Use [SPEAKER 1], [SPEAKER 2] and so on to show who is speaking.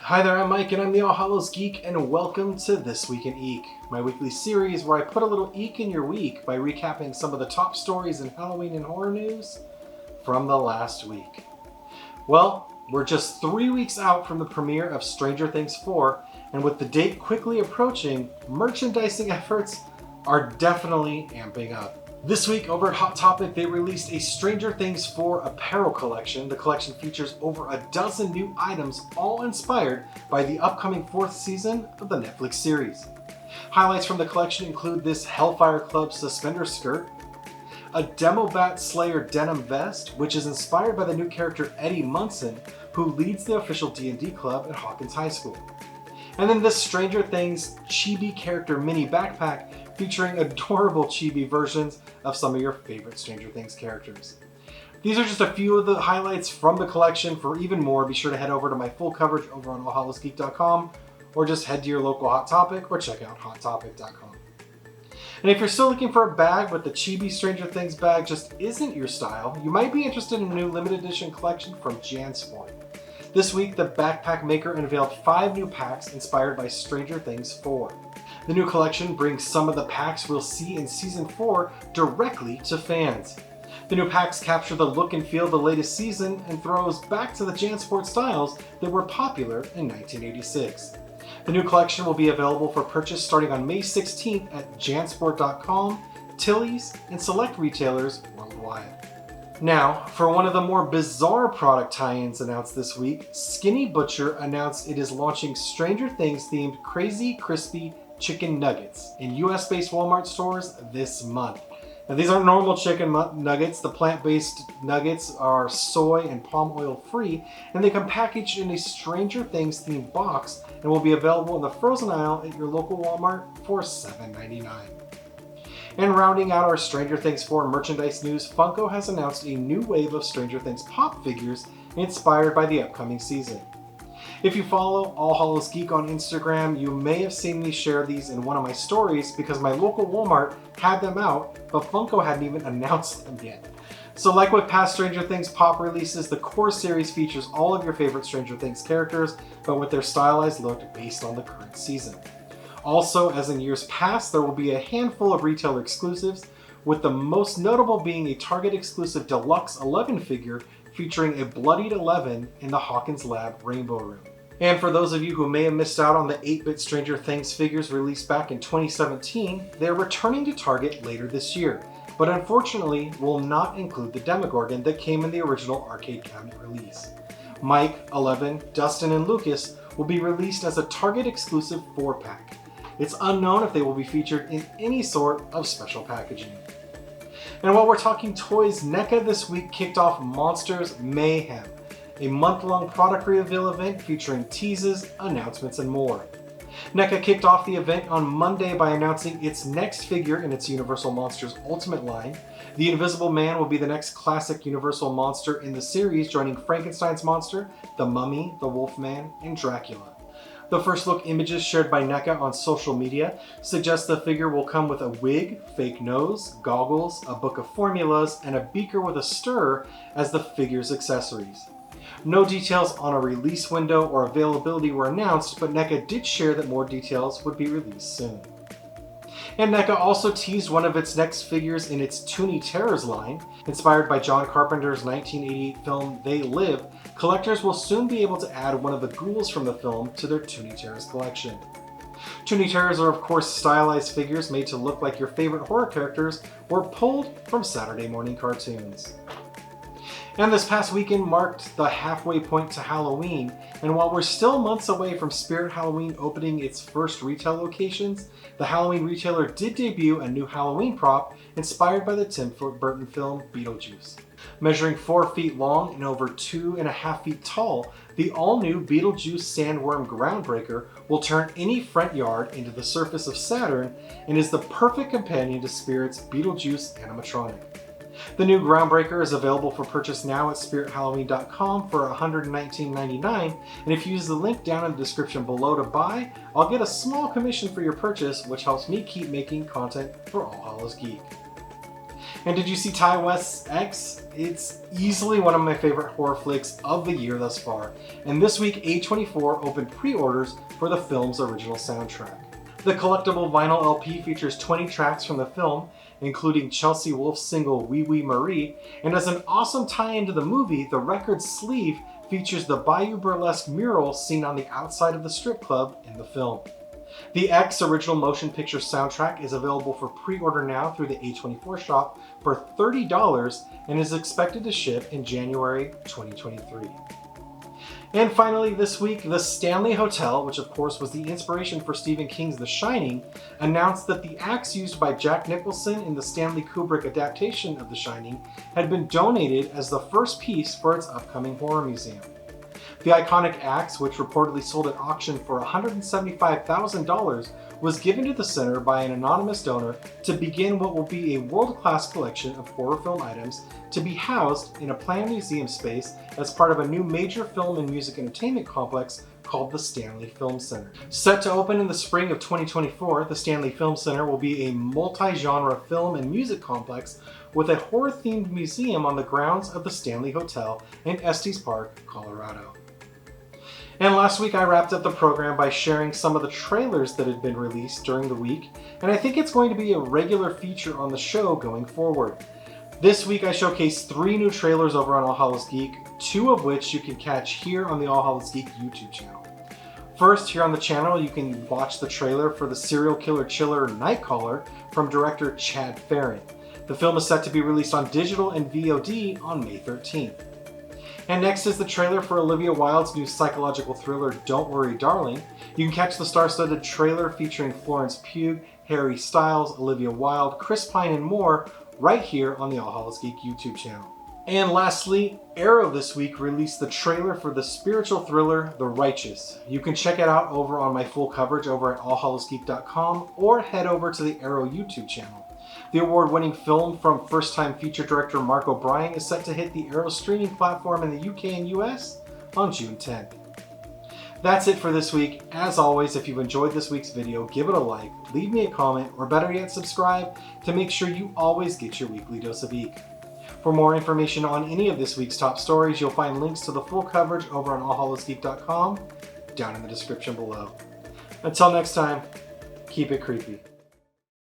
[SPEAKER 1] Hi there, I'm Mike and I'm the All Hallows Geek, and welcome to This Week in Eek, my weekly series where I put a little eek in your week by recapping some of the top stories in Halloween and horror news from the last week. Well, we're just 3 weeks out from the premiere of Stranger Things 4, and with the date quickly approaching, merchandising efforts are definitely amping up. This week over at Hot Topic, they released a Stranger Things 4 apparel collection. The collection features over a dozen new items, all inspired by the upcoming 4th season of the Netflix series. Highlights from the collection include this Hellfire Club suspender skirt, a Demobat Slayer denim vest, which is inspired by the new character Eddie Munson, who leads the official D&D club at Hawkins High School. And then this Stranger Things chibi character mini backpack featuring adorable chibi versions of some of your favorite Stranger Things characters. These are just a few of the highlights from the collection. For even more, be sure to head over to my full coverage over on allhallowsgeek.com, or just head to your local Hot Topic or check out hottopic.com. And if you're still looking for a bag but the chibi Stranger Things bag just isn't your style, you might be interested in a new limited edition collection from Jansport. This week, the backpack maker unveiled 5 new packs inspired by Stranger Things 4. The new collection brings some of the packs we'll see in Season 4 directly to fans. The new packs capture the look and feel of the latest season and throw us back to the Jansport styles that were popular in 1986. The new collection will be available for purchase starting on May 16th at jansport.com, Tilly's, and select retailers worldwide. Now, for one of the more bizarre product tie-ins announced this week, Skinny Butcher announced it is launching Stranger Things themed Crazy Crispy Chicken Nuggets in US-based Walmart stores this month. Now, these aren't normal chicken nuggets. The plant-based nuggets are soy and palm oil free, and they come packaged in a Stranger Things themed box and will be available in the frozen aisle at your local Walmart for $7.99. And rounding out our Stranger Things 4 merchandise news, Funko has announced a new wave of Stranger Things pop figures inspired by the upcoming season. If you follow All Hallows Geek on Instagram, you may have seen me share these in one of my stories because my local Walmart had them out, but Funko hadn't even announced them yet. So like with past Stranger Things pop releases, the core series features all of your favorite Stranger Things characters, but with their stylized look based on the current season. Also, as in years past, there will be a handful of retailer exclusives, with the most notable being a Target exclusive Deluxe 11 figure featuring a bloodied 11 in the Hawkins Lab Rainbow Room. And for those of you who may have missed out on the 8-bit Stranger Things figures released back in 2017, they're returning to Target later this year, but unfortunately will not include the Demogorgon that came in the original arcade cabinet release. Mike, 11, Dustin, and Lucas will be released as a Target exclusive 4-pack. It's unknown if they will be featured in any sort of special packaging. And while we're talking toys, NECA this week kicked off Monsters MAYhem, a month-long product reveal event featuring teases, announcements, and more. NECA kicked off the event on Monday by announcing its next figure in its Universal Monsters Ultimate line. The Invisible Man will be the next classic Universal monster in the series, joining Frankenstein's monster, the Mummy, the Wolfman, and Dracula. The first look images shared by NECA on social media suggest the figure will come with a wig, fake nose, goggles, a book of formulas, and a beaker with a stirrer as the figure's accessories. No details on a release window or availability were announced, but NECA did share that more details would be released soon. And NECA also teased one of its next figures in its Toony Terrors line. Inspired by John Carpenter's 1988 film They Live, collectors will soon be able to add one of the ghouls from the film to their Toony Terrors collection. Toony Terrors are of course stylized figures made to look like your favorite horror characters or pulled from Saturday morning cartoons. And this past weekend marked the halfway point to Halloween, and while we're still months away from Spirit Halloween opening its first retail locations, the Halloween retailer did debut a new Halloween prop inspired by the Tim Burton film Beetlejuice. Measuring 4 feet long and over 2.5 feet tall, the all-new Beetlejuice Sandworm Groundbreaker will turn any front yard into the surface of Saturn and is the perfect companion to Spirit's Beetlejuice animatronic. The new Groundbreaker is available for purchase now at spirithalloween.com for $119.99, and if you use the link down in the description below to buy, I'll get a small commission for your purchase, which helps me keep making content for All Hallows Geek. And did you see Ty West's X? It's easily one of my favorite horror flicks of the year thus far, and this week A24 opened pre-orders for the film's original soundtrack. The collectible vinyl LP features 20 tracks from the film, including Chelsea Wolfe's single Wee Wee Marie, and as an awesome tie-in to the movie, the record's sleeve features the Bayou Burlesque mural seen on the outside of the strip club in the film. The X original motion picture soundtrack is available for pre-order now through the A24 shop for $30 and is expected to ship in January 2023. And finally this week, the Stanley Hotel, which of course was the inspiration for Stephen King's The Shining, announced that the axe used by Jack Nicholson in the Stanley Kubrick adaptation of The Shining had been donated as the first piece for its upcoming horror museum. The iconic axe, which reportedly sold at auction for $175,000, was given to the center by an anonymous donor to begin what will be a world-class collection of horror film items to be housed in a planned museum space as part of a new major film and music entertainment complex called the Stanley Film Center. Set to open in the spring of 2024, the Stanley Film Center will be a multi-genre film and music complex with a horror-themed museum on the grounds of the Stanley Hotel in Estes Park, Colorado. And last week I wrapped up the program by sharing some of the trailers that had been released during the week, and I think it's going to be a regular feature on the show going forward. This week I showcased 3 new trailers over on All Hallows Geek, 2 of which you can catch here on the All Hallows Geek YouTube channel. First, here on the channel you can watch the trailer for the serial killer chiller Nightcaller from director Chad Farron. The film is set to be released on digital and VOD on May 13th. And next is the trailer for Olivia Wilde's new psychological thriller, Don't Worry Darling. You can catch the star-studded trailer featuring Florence Pugh, Harry Styles, Olivia Wilde, Chris Pine, and more right here on the All Hallows Geek YouTube channel. And lastly, Arrow this week released the trailer for the spiritual thriller, The Righteous. You can check it out over on my full coverage over at allhallowsgeek.com or head over to the Arrow YouTube channel. The award-winning film from first-time feature director Mark O'Brien is set to hit the Arrow streaming platform in the UK and US on June 10th. That's it for this week. As always, if you've enjoyed this week's video, give it a like, leave me a comment, or better yet, subscribe to make sure you always get your weekly dose of geek. For more information on any of this week's top stories, you'll find links to the full coverage over on allhallowsgeek.com down in the description below. Until next time, keep it creepy.